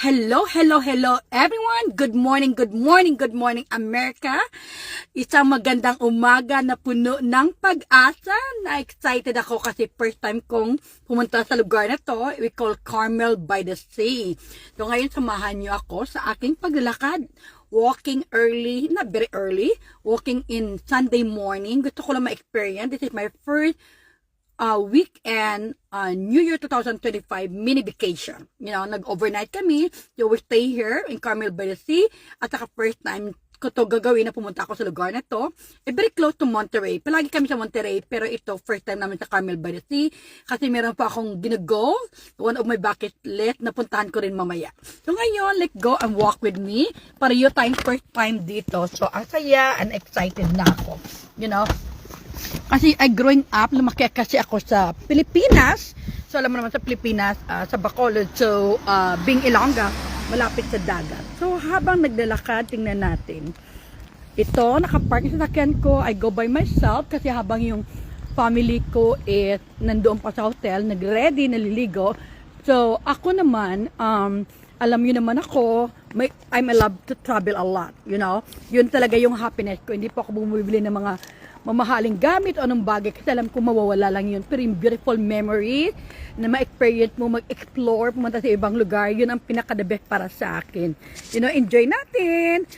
Hello, hello, hello everyone! Good morning, good morning, good morning America! Isang magandang umaga na puno ng pag-asa. Na-excited ako kasi first time kong pumunta sa lugar na to. We call Carmel by the Sea. So ngayon samahan niyo ako sa aking paglalakad. Walking early, not very early, walking in Sunday morning. Gusto ko lang ma-experience. This is my first weekend, New Year 2025 mini vacation. You know, nag-overnight kami. So we stay here in Carmel by the Sea. At saka first time ko to gagawin na pumunta ako sa lugar na to. Very close to Monterey. Palagi kami sa Monterey, pero ito first time namin sa Carmel by the Sea. Kasi meron pa akong ginago. One of my bucket list na puntahan ko rin mamaya. So ngayon, let's go and walk with me. Para yung first time dito. So ang saya and excited na ako. You know, kasi growing up, lumaki kasi ako sa Pilipinas. So alam mo naman sa Pilipinas, sa Bacolod, so being Ilongga, malapit sa dagat. So habang naglalakad, tingnan natin. Ito, nakapark sa sakyan ko. I go by myself kasi habang yung family ko nandoon pa sa hotel, nag-ready, naliligo. So ako naman, alam yun naman ako, I'm allowed to travel a lot, you know. Yun talaga yung happiness ko. Hindi po ako bumibili ng mga mamahaling gamit o anong bagay kasi alam ko mawawala lang yun. Pero yung beautiful memories na ma-experience mo, mag-explore, pumunta sa ibang lugar, yun ang pinaka-the best para sa akin. You know, enjoy natin.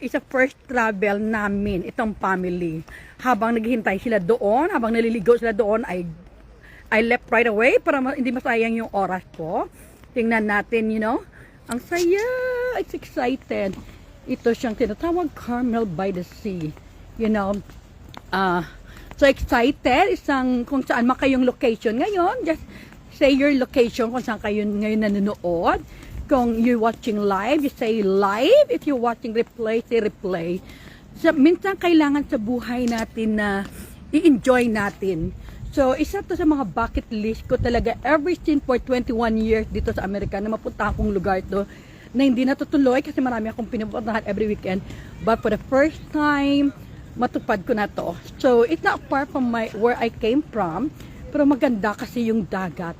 It's a first travel namin, itong family. Habang naghihintay sila doon, habang naliligo sila doon, I left right away para hindi masayang yung oras ko. Tingnan natin, you know. Ang saya, it's excited. Ito siyang tinatawag Carmel by the Sea. You know, so excited, kung saan makayong location ngayon, just say your location kung saan kayo ngayon nanonood. Kung you're watching live, you say live. If you're watching replay, say replay. So, minsan kailangan sa buhay natin na i-enjoy natin. So, isa to sa mga bucket list ko talaga ever since for 21 years dito sa Amerika na mapunta akong lugar to na hindi natutuloy kasi marami akong pinupuntahan every weekend. But for the first time, matupad ko na to. So, it's not far from where I came from. Pero maganda kasi yung dagat.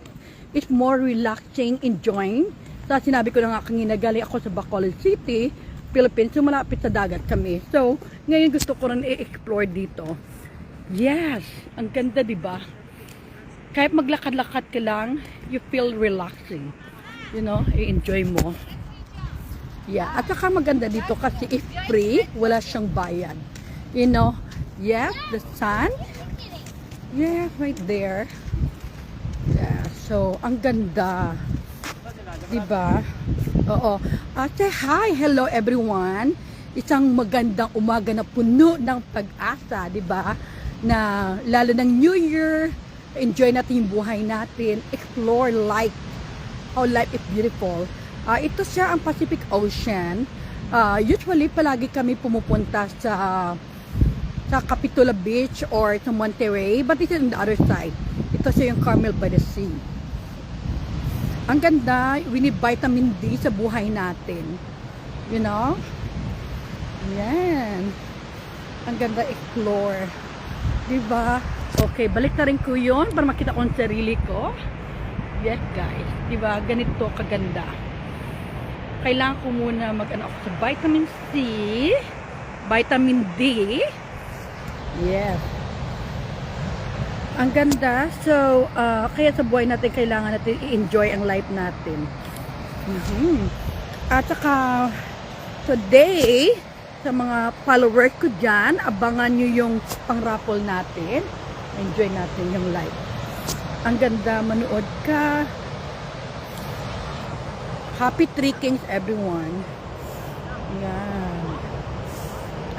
It's more relaxing, enjoying. So, sinabi ko na nga kanina, galing ako sa Bacolod City, Philippines. So, malapit sa dagat kami. So, ngayon gusto ko rin i-explore dito. Yes! Ang ganda, diba? Kahit maglakad-lakad ka lang, you feel relaxing. You know, i-enjoy mo. Yeah. At saka maganda dito kasi if free, wala siyang bayad. You know, yes, the sun. Yeah, right there. Yeah, so, ang ganda. Diba? Oo. Say hi, hello everyone. Isang magandang umaga na puno ng pag-asa, diba? Na lalo ng New Year, enjoy natin yung buhay natin, explore life, how life is beautiful. Ito siya ang Pacific Ocean. Usually, palagi kami pumupunta sa Capitola Beach or sa Monterey, but this is on the other side. Ito siya yung Carmel by the Sea. Ang ganda, we need vitamin D sa buhay natin. You know? Yan. Ang ganda explore. Diba? Okay, balik na rin ko yun para makita ko ang sarili ko. Yes guys, diba? Ganito kaganda. Kailangan ko muna mag-ano ako sa vitamin C, vitamin D. Yes. Ang ganda. So, kaya sa buhay natin, kailangan natin i-enjoy ang life natin. At saka, today, sa mga followers ko dyan, abangan nyo yung pang-raffle natin. Enjoy natin yung life. Ang ganda, manood ka. Happy Three Kings, everyone. Yan.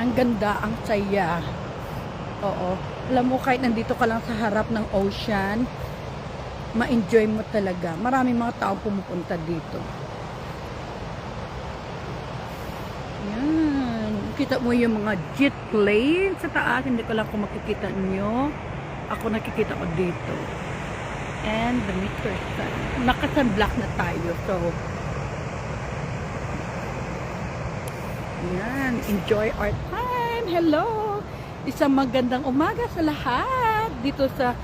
Ang ganda, ang saya. Oo. Alam mo, kahit nandito ka lang sa harap ng ocean, ma-enjoy mo talaga. Maraming mga taong pumupunta dito. Yan. Kita mo yung mga jet plane sa taas. Hindi ko lang kung makikita nyo. Ako nakikita ko dito. And the meter sun. Naka-sunblock na tayo. So, yan. Enjoy our time. Hello! Isang magandang umaga sa lahat dito sa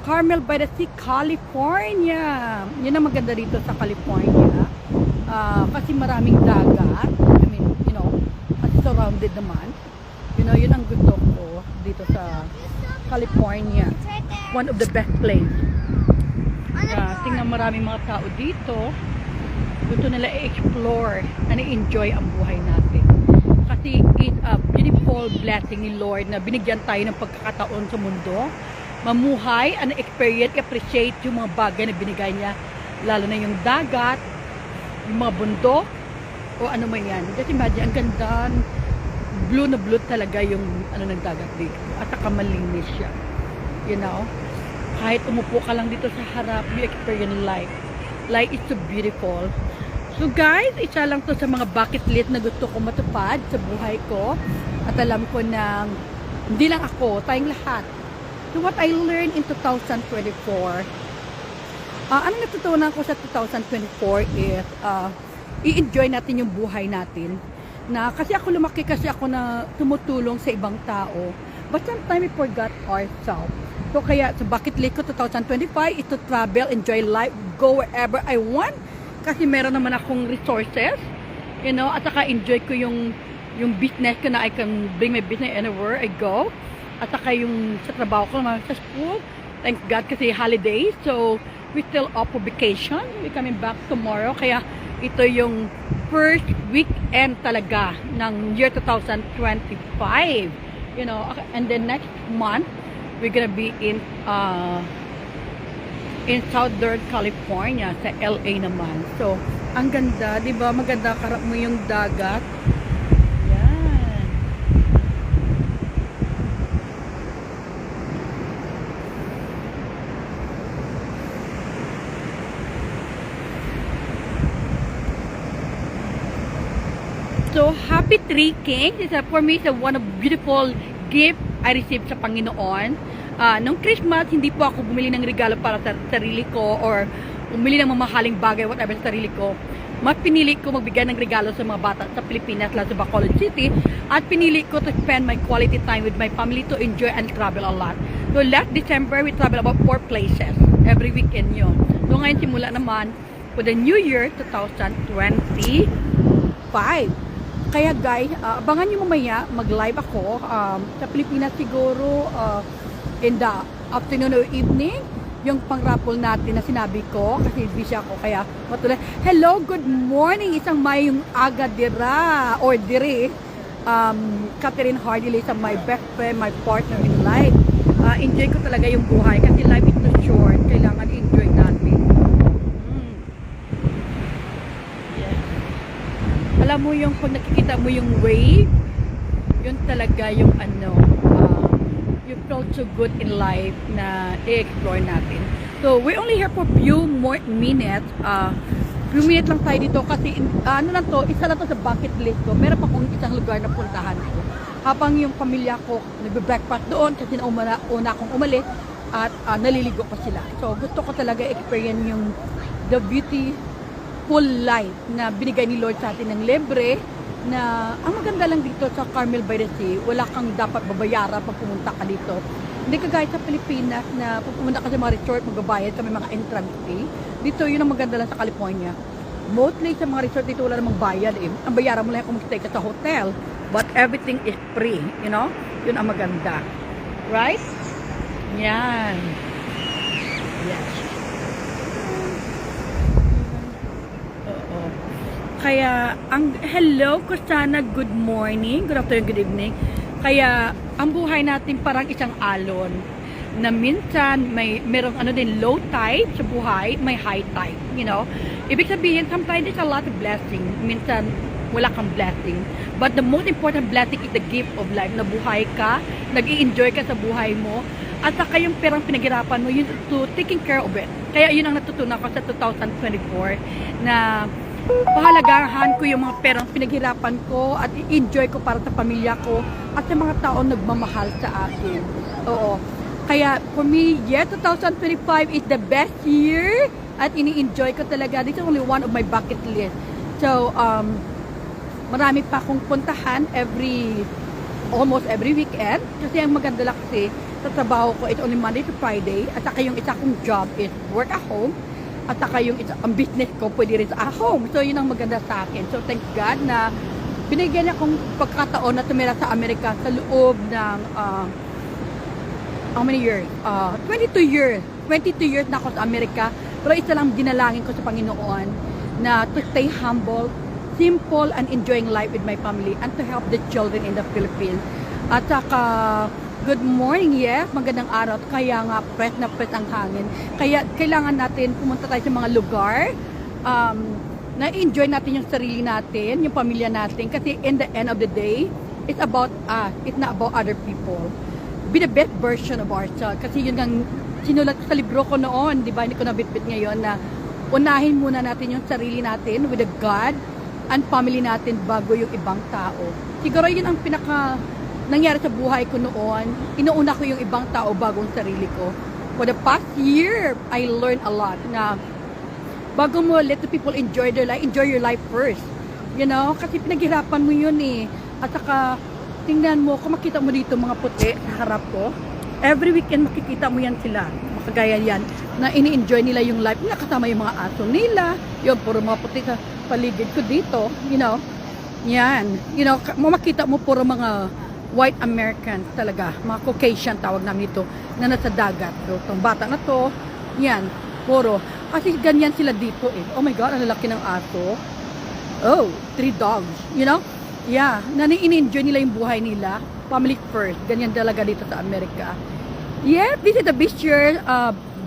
Carmel by the Sea, California. Yun ang maganda dito sa California. Kasi maraming dagat. I mean, at surrounded naman. Yun ang gusto ko dito sa California. One of the best place. Tingnan maraming mga tao dito. Gusto nila i-explore and i-enjoy ang buhay natin. Kasi it's a beautiful blessing ni Lord na binigyan tayo ng pagkakataon sa mundo. Mamuhay and experience, appreciate yung mga bagay na binigay niya. Lalo na yung dagat, yung mga bundok, o ano man yan. Just imagine, ang ganda, blue na blue talaga yung ng dagat dito. At saka malinis siya. Kahit umupo ka lang dito sa harap, you experience life. Life is so beautiful. So guys, isa lang to sa mga bucket list na gusto ko matupad sa buhay ko. At alam ko na hindi lang ako, tayong lahat. So what I learned in 2024, ano natutunan ko sa 2024 is i-enjoy natin yung buhay natin. Kasi ako lumaki kasi ako na tumutulong sa ibang tao. But sometimes we forgot ourselves. So kaya sa bucket list ko 2025 is to travel, enjoy life, go wherever I want. Kasi meron naman akong resources, at saka enjoy ko yung business ko na I can bring my business anywhere I go. At saka yung sa trabaho ko naman sa school, thank God kasi holiday. So we still off for vacation. We coming back tomorrow. Kaya ito yung first weekend talaga ng year 2025. And then next month, we're gonna be in Southern California, sa LA naman. So, ang ganda, di ba? Maganda, karap mo yung dagat. Yan. So, happy Three Kings. For me, it's one of beautiful gift I received sa Panginoon. Nung Christmas, hindi po ako bumili ng regalo para sa sarili ko or bumili ng mamahaling bagay, whatever sa sarili ko. Mas pinili ko magbigay ng regalo sa mga bata sa Pilipinas, lalo sa Bacolod City. At pinili ko to spend my quality time with my family to enjoy and travel a lot. So last December, we travel about 4 places. Every weekend yun. So ngayon simula naman for the New Year 2025. Kaya guys, abangan nyo mamaya, mag-live ako sa Pilipinas siguro in the afternoon or evening, yung pang-raffle natin na sinabi ko, kasi busy ako, kaya matuloy. Hello, good morning, isang mayong aga dira, or dire, Catherine Hardily, sa my best friend, my partner in life. Enjoy ko talaga yung buhay, kasi life is too short, kailangan enjoy natin. Yes. Alam mo yung, pag nakikita mo yung wave, yun talaga yung you felt so good in life na i-explore natin. So, we're only here for few more minutes. Few minutes lang tayo dito kasi isa lang to sa bucket list ko. Meron pa kong isang lugar na puntahan ko. Habang yung pamilya ko nagbe-breakfast doon kasi una akong umalis at naliligo pa sila. So, gusto ko talaga experience yung the beautiful life na binigay ni Lord sa atin ng libre. Na ang maganda lang dito sa Carmel by the Sea, wala kang dapat babayaran pag pumunta ka dito. Hindi ka gaya sa Pilipinas na pag pumunta ka sa mga resort, magbabayad kami mga entrance fee. Dito, yun ang maganda lang sa California. Mostly sa mga resort dito, wala namang bayad eh. Ang bayaran mo lang kung mag-stay ka sa hotel. But everything is free, Yun ang maganda. Right? Yan. Yes. Kaya, hello, Kusana, good morning, good afternoon, good evening. Kaya, ang buhay natin parang isang alon na minsan merong low tide sa buhay, may high tide, Ibig sabihin, sometimes there's a lot of blessing. Minsan, wala kang blessing. But the most important blessing is the gift of life. Nabuhay ka, nag-i-enjoy ka sa buhay mo, at saka yung perang pinaghirapan mo, yun to taking care of it. Kaya yun ang natutunan ko sa 2024 na pahalagahan ko yung mga perang pinaghirapan ko at i-enjoy ko para sa pamilya ko at sa mga taong nagmamahal sa akin. Oo. Kaya for me, 2025 is the best year at ini-enjoy ko talaga. This is only one of my bucket list. So, marami pa akong puntahan almost every weekend. Kasi ang maganda lang kasi sa trabaho ko, it's only Monday to Friday. At saka yung isa kong job is work at home. at saka ang business ko pwede rin sa home. So yun ang maganda sa akin. So thank God na binigyan niya akong pagkataon na tumira sa Amerika sa loob ng how many years? 22 years. 22 years na ako sa Amerika. Pero isa lang dinalangin ko sa Panginoon na to stay humble, simple, and enjoying life with my family and to help the children in the Philippines. At saka, good morning, yes, magandang araw. Kaya nga, fresh na fresh ang hangin. Kaya kailangan natin pumunta tayo sa mga lugar na enjoy natin yung sarili natin, yung pamilya natin. Kasi in the end of the day, it's about us. It's not about other people. Be the best version of ourselves. Kasi yun ang sinulat ko sa libro ko noon, di ba? Hindi ko nabitbit ngayon na unahin muna natin yung sarili natin with the God and family natin bago yung ibang tao. Siguro yun ang pinaka nangyari sa buhay ko noon. Inuuna ko yung ibang tao bago ang sarili ko. For the past year, I learned a lot na bago mo let the people enjoy their life, enjoy your life first. You know? Kasi pinaghirapan mo yun eh. At saka, tingnan mo, kung makita mo dito mga puti sa harap ko, every weekend makikita mo yan sila. Makagaya yan, na ini-enjoy nila yung life nila, kasama yung mga aso nila, yun, puro mga puti sa paligid ko dito, you know, yan, you know, makita mo puro mga white Americans talaga, mga Caucasian tawag namin ito, na nasa dagat. So, itong bata na to, yan, puro, kasi ganyan sila dito eh. Oh my God, ang lalaki ng aso. Oh, 3 dogs, you know, yeah, na ini-enjoy nila yung buhay nila, family first, ganyan talaga dito sa Amerika. Yeah, this is a best year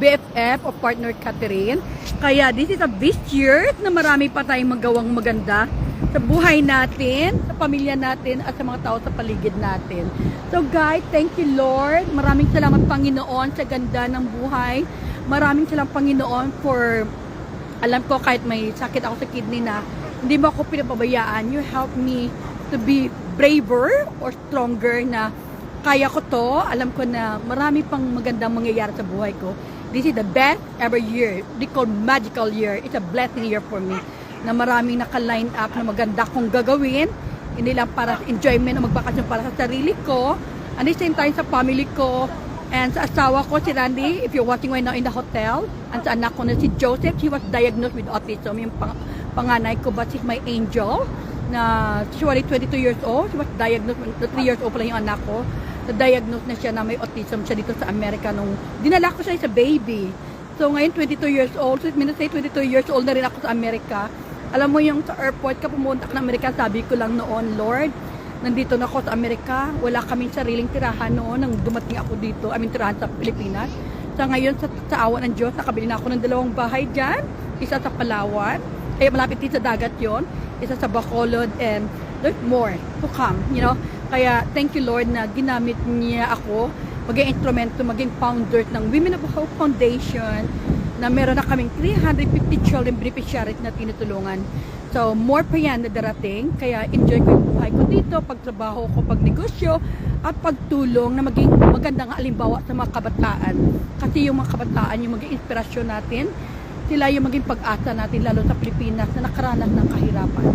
BFF of partner Catherine. Kaya this is a best year na marami pa tayong magawang maganda sa buhay natin, sa pamilya natin, at sa mga tao sa paligid natin. So guys, thank you Lord. Maraming salamat Panginoon sa ganda ng buhay. Maraming salamat Panginoon for, alam ko kahit may sakit ako sa kidney na, hindi mo ako pinapabayaan. You help me to be braver or stronger na kaya ko to. Alam ko na marami pang magandang mangyayari sa buhay ko. This is the best ever year. They call magical year. It's a blessing year for me. Na maraming naka-line up na maganda kong gagawin. Hindi lang para sa enjoyment o magbakasyon para sa sarili ko. And the same time sa family ko. And sa asawa ko, si Randy, if you're watching right now in the hotel. And sa anak ko na si Joseph, he was diagnosed with autism. Yung panganay ko, but she's my angel. Na she was 22 years old. She was diagnosed, 3 years old pala yung anak ko. Na-diagnose na siya na may autism siya dito sa Amerika nung dinala ko siya sa baby. So ngayon 22 years old. So it means say 22 years old na rin ako sa Amerika. Alam mo yung sa airport ka pumunta ka ng Amerika, sabi ko lang noon, Lord, nandito na ako sa Amerika. Wala kaming sariling tirahan noon nang dumating ako dito. Tirahan sa Pilipinas. So ngayon sa awa ng Diyos, nakabili na ako ng 2 bahay dyan. Isa sa Palawan. Malapit din sa dagat yon. Isa sa Bacolod, and there's more to come, you know. Kaya thank you Lord na ginamit niya ako maging instrumento, maging founder ng Women of Hope Foundation na meron na kaming 350 children beneficiaries na tinutulungan. So more pa yan na darating. Kaya enjoy ko yung buhay ko dito, pagtrabaho ko, pagnegosyo at pagtulong na maging magandang halimbawa sa mga kabataan. Kasi yung mga kabataan yung maging inspirasyon natin. Sila yung maging pag-asa natin, lalo sa Pilipinas na nakaranas ng kahirapan.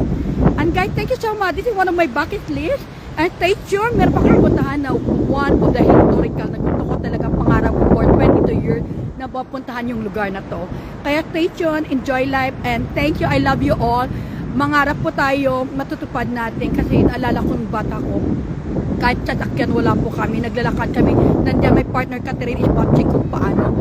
And guys, thank you so much. This is one of my bucket list. And stay tuned, meron pa akong puntahan na one of the historical na gusto ko talaga pangarap ko for 22 years na pupuntahan yung lugar na to. Kaya stay tuned, enjoy life, and thank you, I love you all. Mangarap po tayo, matutupad natin kasi naalala ko ng bata ko. Kahit sasakyan wala po kami, naglalakad kami. Nandiyan may partner Catherine is watching kung paano.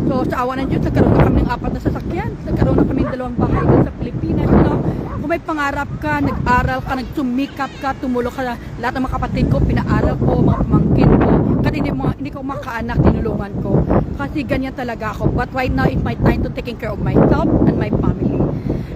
So sa awa ng Diyos, nagkaroon na kami ng 4 na sasakyan. Nagkaroon na kami ng 2 bahay sa Pilipinas. No? Kung may pangarap ka, nag-aral ka, nagsumikap ka, tumulong ka, lahat ng mga kapatid ko, pinaaral ko, mga pamangkin ko. Kasi hindi ko makaanak, tinulungan ko. Kasi ganyan talaga ako. But right now, it's my time to taking care of myself and my family.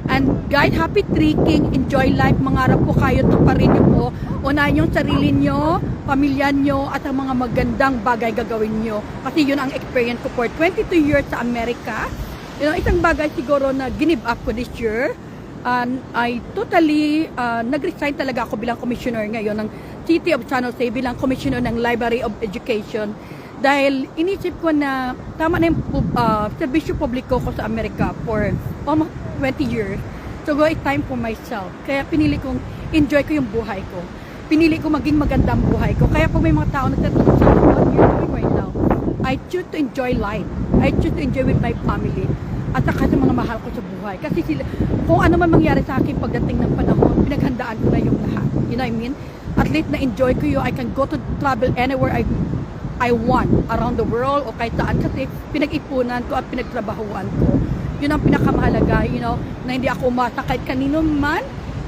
And guys, happy trekking, enjoy life, mangarap po kayo, tuparin niyo po. Unahin yung sarili niyo, pamilya niyo, at ang mga magandang bagay gagawin niyo. Kasi yun ang experience ko for 22 years sa Amerika. You know, isang bagay siguro na give up ko this year. I totally nag-resign talaga ako bilang commissioner ngayon ng City of San Jose, bilang commissioner ng Library of Education. Dahil inisip ko na tama na yung serbisyo publiko ko sa Amerika for almost 20 years. So it's time for myself. Kaya pinili kong enjoy ko yung buhay ko. Pinili ko maging magandang buhay ko. Kaya pag may mga tao nagtatanong sa what you're doing right now, I choose to enjoy life. I choose to enjoy with my family. at saka sa mga mahal ko sa buhay. Kasi sila, kung ano man mangyari sa akin pagdating ng panahon, pinaghandaan ko na yung lahat. You know what I mean? At least na-enjoy ko yun. I can go to travel anywhere I want around the world o kahit saan kasi pinag-ipunan ko at pinagtrabahuan ko. Yun ang pinakamahalaga, you know, na hindi ako umasa kahit kanino man.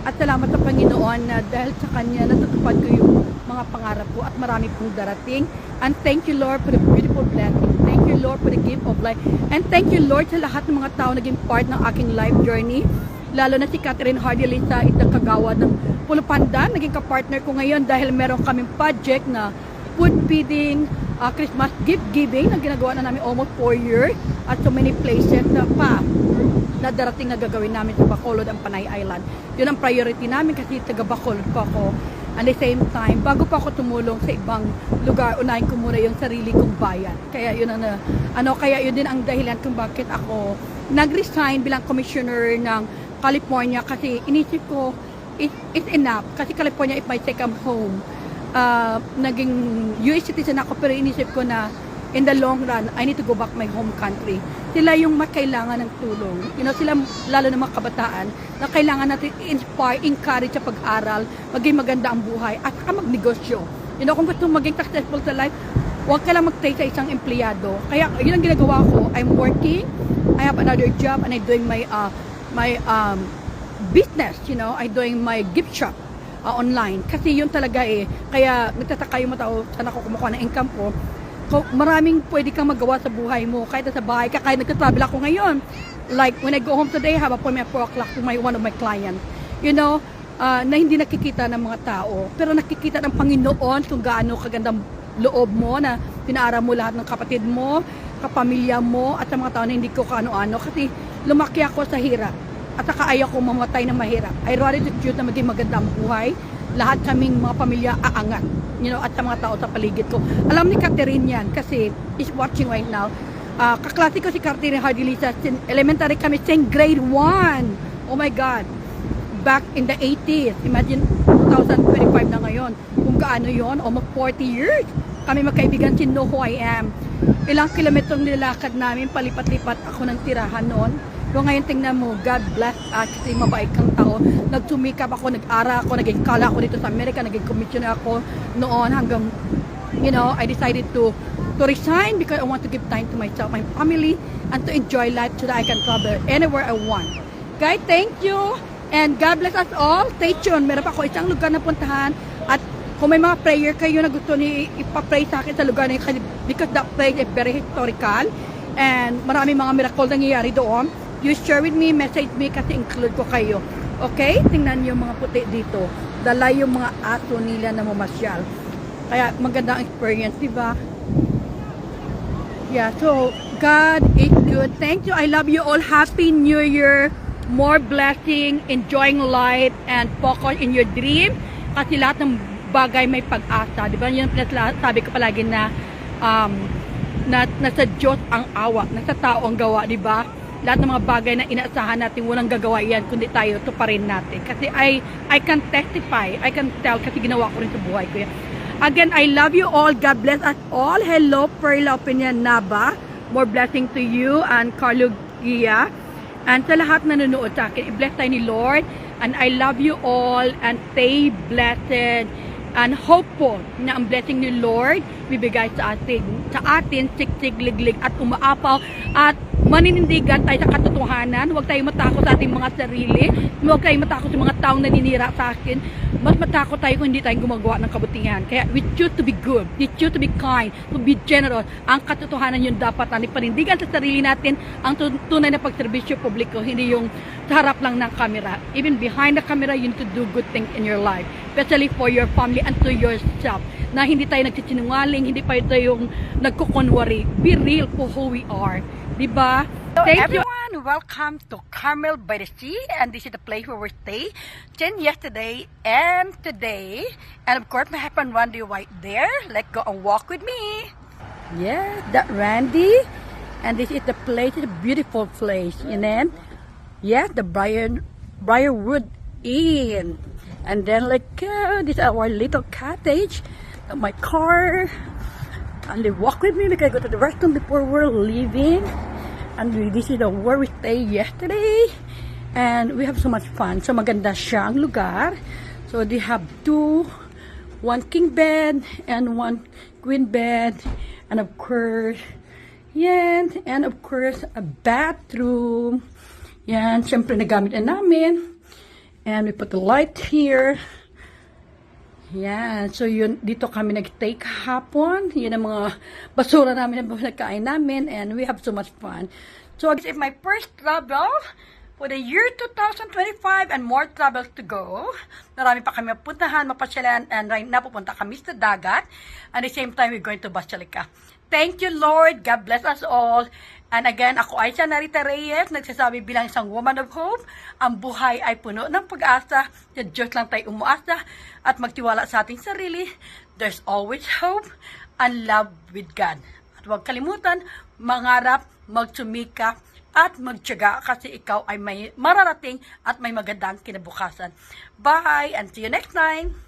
At salamat sa Panginoon na dahil sa Kanya natutupad ko yung mga pangarap ko at marami pong darating. And thank you Lord for the beautiful blessing. Thank you Lord for the gift of life. And thank you Lord sa lahat ng mga tao naging part ng aking life journey. Lalo na si Catherine Hardy Lisa, itang kagawad ng Pulo Pandan. Naging kapartner ko ngayon dahil meron kaming project na food feeding, Christmas gift giving na ginagawa na namin almost 4 years at so many places na na darating na gagawin namin sa Bacolod ang Panay Island. Yun ang priority namin kasi taga Bacolod ko ako. At the same time, bago pa ako tumulong sa ibang lugar, unahin ko muna yung sarili kong bayan. Kaya yun kaya yun din ang dahilan kung bakit ako nag-resign bilang commissioner ng California kasi inisip ko it's enough kasi California is my second home. Naging US citizen ako pero inisip ko na in the long run, I need to go back my home country. Sila yung makailangan ng tulong. You know, sila lalo na mga kabataan na kailangan natin inspire, encourage sa pag-aral, maging maganda ang buhay at saka magnegosyo. You know, kung gusto maging successful sa life, huwag ka lang mag-stay sa isang empleyado. Kaya yun ang ginagawa ko. I'm working, I have another job and I'm doing my business, you know, I'm doing my gift shop online. Kasi yun talaga kaya nagtataka yung mga tao saan ako kumukuha ng income ko. Maraming pwede kang magawa sa buhay mo kahit sa bahay ka, kahit nagtatravel ako ngayon. Like when I go home today, I have appointment at 4 o'clock to one of my clients. You know, na hindi nakikita ng mga tao, pero nakikita ng Panginoon kung gaano kagandang loob mo na pinaaral mo lahat ng kapatid mo, kapamilya mo, at sa mga tao na hindi ko kaano-ano. Kasi lumaki ako sa hirap at saka ayaw ko mamatay na mahirap. I rather to choose na maging maganda ang buhay. Lahat kaming mga pamilya aangat, you know, at sa mga tao sa paligid ko. Alam ni Catherine yan kasi is watching right now. Kaklase ko si Catherine Hardy Lisa, elementary kami, same grade 1. Oh my God. Back in the 80s. Imagine 2025 na ngayon. Kung gaano yon, almost 40 years. Kami magkaibigan, she know who I am. Ilang kilometrong nilakad namin, palipat-lipat ako ng tirahan noon. So ngayon tingnan mo, God bless us kasi mabait kang tao. Nagsumikap ako, nag-ara ako, naging kala ako dito sa Amerika, naging commissioner ako noon hanggang, you know, I decided to resign because I want to give time to myself, my family, and to enjoy life so that I can travel anywhere I want. Guys, thank you, and God bless us all. Stay tuned, meron pa ako isang lugar na puntahan, at kung may mga prayer kayo na gusto ni ipapray sa akin sa lugar na yun, because that place is very historical, and marami mga miracle nangyayari doon. You share with me, message me kasi include ko kayo. Okay? Tingnan niyo yung mga puti dito. Dala yung mga aso nila na mamasyal. Kaya maganda ang experience, di ba? Yeah, so God is good. Thank you. I love you all. Happy New Year. More blessing, enjoying life, and focus in your dream. Kasi lahat ng bagay may pag-asa. Di ba? Yun sabi ko palagi na nasa Diyos ang awa, nasa tao ang gawa, di ba? Lahat ng mga bagay na inaasahan natin, walang gagawa yan kundi tayo tuparin natin. Kasi I can testify, I can tell kasi ginawa ko rin sa buhay ko yan. Again, I love you all. God bless us all. Hello, Perla Opinion Naba. More blessing to you and Carlo Gia. And sa lahat na nanonood sa akin, i-bless tayo ni Lord. And I love you all and stay blessed and hopeful na ang blessing ni Lord bibigay sa atin siksik, liglig at umaapaw at maninindigan tayo sa katotohanan. Huwag tayong matakot sa ating mga sarili. Huwag tayong matakot sa mga taong naninira sa akin. Mas matakot tayo kung hindi tayo gumagawa ng kabutihan. Kaya we choose to be good. We choose to be kind. To be generous. Ang katotohanan yun dapat natin panindigan sa sarili natin. Ang tunay na pagserbisyo publiko. Hindi yung sa harap lang ng camera. Even behind the camera, you need to do good things in your life. Especially for your family and to yourself. Na hindi tayo nagsisinungaling. Hindi pa tayong nagkukunwari. Be real for who we are. Diba? Thank you everyone, welcome to Carmel by the Sea, and this is the place where we stay since yesterday and today. And of course my husband Randy right there. Let's go and walk with me. Yeah, that Randy. And this is the place, it's a beautiful place. And then, yeah, the Briarwood Inn. And then like, this is our little cottage, my car. And they walk with me because I go to the restaurant before we're leaving. And this is where we stayed yesterday. And we have so much fun. So maganda siya ang lugar. So they have one king bed and one queen bed. And of course, yan. And of course, a bathroom. Yan. Siyempre nagamit na namin. And we put the light here. Yan. So yun, dito kami nag-take hapon. Yun ang mga basura namin na nagkain namin. And we have so much fun. So this is my first travel for the year 2025 and more travels to go. Marami pa kami mapuntahan, mapasyalan. And right now, pupunta kami sa dagat. And at the same time, we're going to Basilica. Thank you, Lord. God bless us all. And again, ako ay Narita Reyes, nagsasabi bilang isang woman of hope, ang buhay ay puno ng pag-asa, sa Diyos lang tayo umuasa, at magtiwala sa ating sarili. There's always hope and love with God. At huwag kalimutan, mangarap, magsumika, at magtiyaga kasi ikaw ay may mararating at may magandang kinabukasan. Bye, and see you next time!